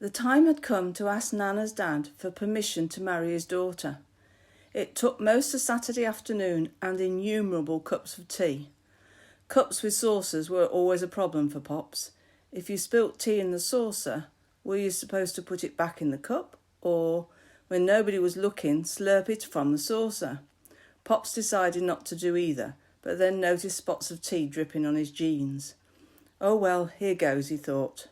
The time had come to ask Nana's dad for permission to marry his daughter. It took most of Saturday afternoon and innumerable cups of tea. Cups with saucers were always a problem for Pops. If you spilt tea in the saucer, were you supposed to put it back in the cup, or, when nobody was looking, slurp it from the saucer? Pops decided not to do either, but then noticed spots of tea dripping on his jeans. Oh well, here goes, he thought.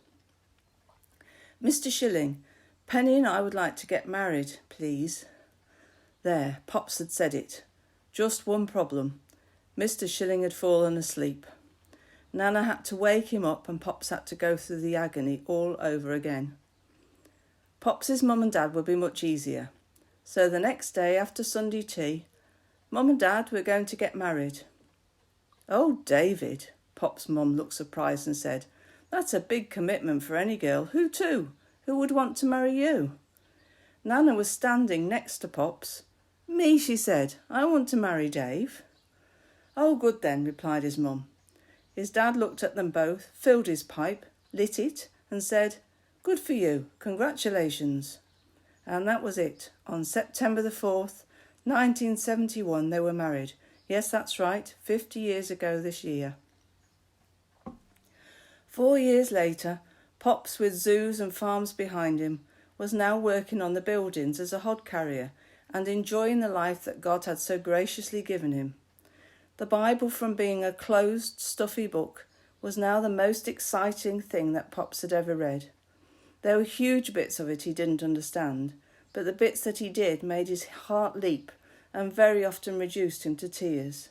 Mr. Shilling, Penny and I would like to get married, please. There, Pops had said it. Just one problem. Mr. Shilling had fallen asleep. Nana had to wake him up and Pops had to go through the agony all over again. Pops's mum and dad would be much easier. So the next day after Sunday tea, Mum and Dad, we're going to get married. Oh, David, Pop's mum looked surprised and said, that's a big commitment for any girl. Who to? Who would want to marry you? Nana was standing next to Pops. Me, she said. I want to marry Dave. Oh, good then, replied his mum. His dad looked at them both, filled his pipe, lit it, and said, good for you, congratulations. And that was it. On September the 4th, 1971, they were married. Yes, that's right, 50 years ago this year. 4 years later, Pops, with zoos and farms behind him, was now working on the buildings as a hod carrier and enjoying the life that God had so graciously given him. The Bible, from being a closed, stuffy book, was now the most exciting thing that Pops had ever read. There were huge bits of it he didn't understand, but the bits that he did made his heart leap and very often reduced him to tears.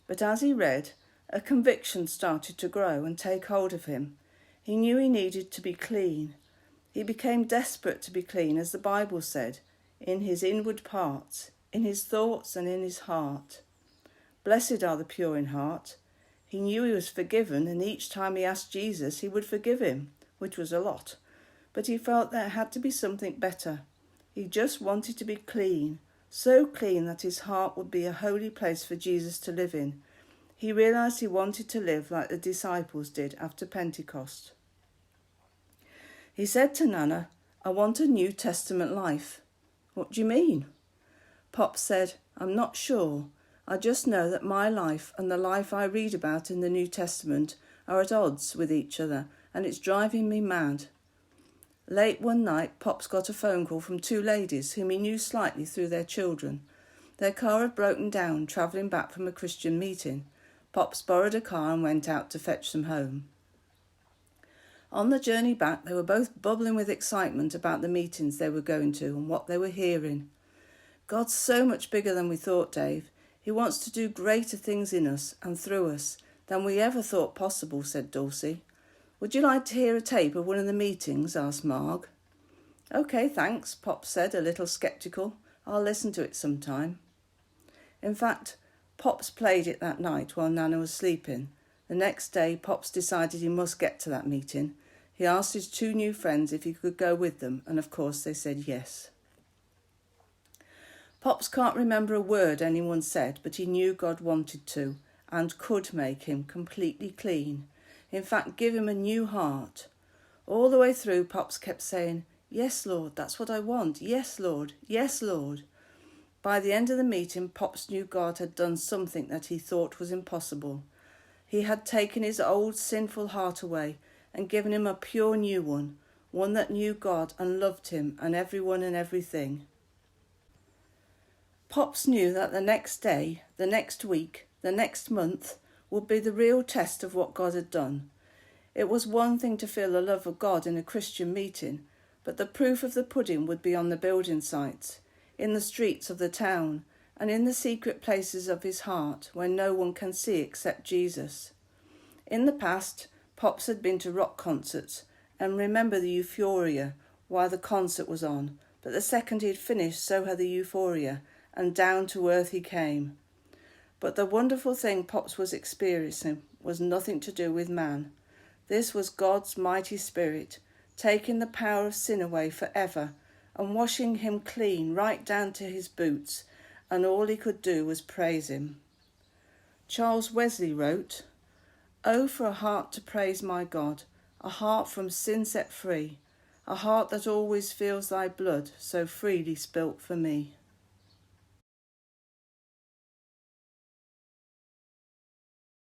But as he read, a conviction started to grow and take hold of him. He knew he needed to be clean. He became desperate to be clean, as the Bible said, in his inward parts, in his thoughts and in his heart. Blessed are the pure in heart. He knew he was forgiven, and each time he asked Jesus, he would forgive him, which was a lot. But he felt there had to be something better. He just wanted to be clean, so clean that his heart would be a holy place for Jesus to live in. He realised he wanted to live like the disciples did after Pentecost. He said to Nana, I want a New Testament life. What do you mean? Pop said, I'm not sure. I just know that my life and the life I read about in the New Testament are at odds with each other, and it's driving me mad. Late one night, Pops got a phone call from two ladies whom he knew slightly through their children. Their car had broken down travelling back from a Christian meeting. Pops borrowed a car and went out to fetch them home. On the journey back, they were both bubbling with excitement about the meetings they were going to and what they were hearing. God's so much bigger than we thought, Dave. He wants to do greater things in us and through us than we ever thought possible, said Dulcie. Would you like to hear a tape of one of the meetings? Asked Marg. OK, thanks, Pop said, a little sceptical. I'll listen to it sometime. In fact, Pops played it that night while Nana was sleeping. The next day, Pops decided he must get to that meeting. He asked his two new friends if he could go with them, and of course they said yes. Pops can't remember a word anyone said, but he knew God wanted to and could make him completely clean. In fact, give him a new heart. All the way through, Pops kept saying, yes, Lord, that's what I want. Yes, Lord. Yes, Lord. By the end of the meeting, Pops knew God had done something that he thought was impossible. He had taken his old sinful heart away and given him a pure new one that knew God and loved him and everyone and everything. Pops knew that the next day, the next week, the next month would be the real test of what God had done. It was one thing to feel the love of God in a Christian meeting, but the proof of the pudding would be on the building sites, in the streets of the town, and in the secret places of his heart where no one can see except Jesus. In the past, Pops had been to rock concerts and remember the euphoria while the concert was on, but the second he had finished, so had the euphoria, and down to earth he came. But the wonderful thing Pops was experiencing was nothing to do with man. This was God's mighty Spirit, taking the power of sin away forever and washing him clean right down to his boots, and all he could do was praise him. Charles Wesley wrote, "Oh, for a heart to praise my God, a heart from sin set free, a heart that always feels thy blood so freely spilt for me.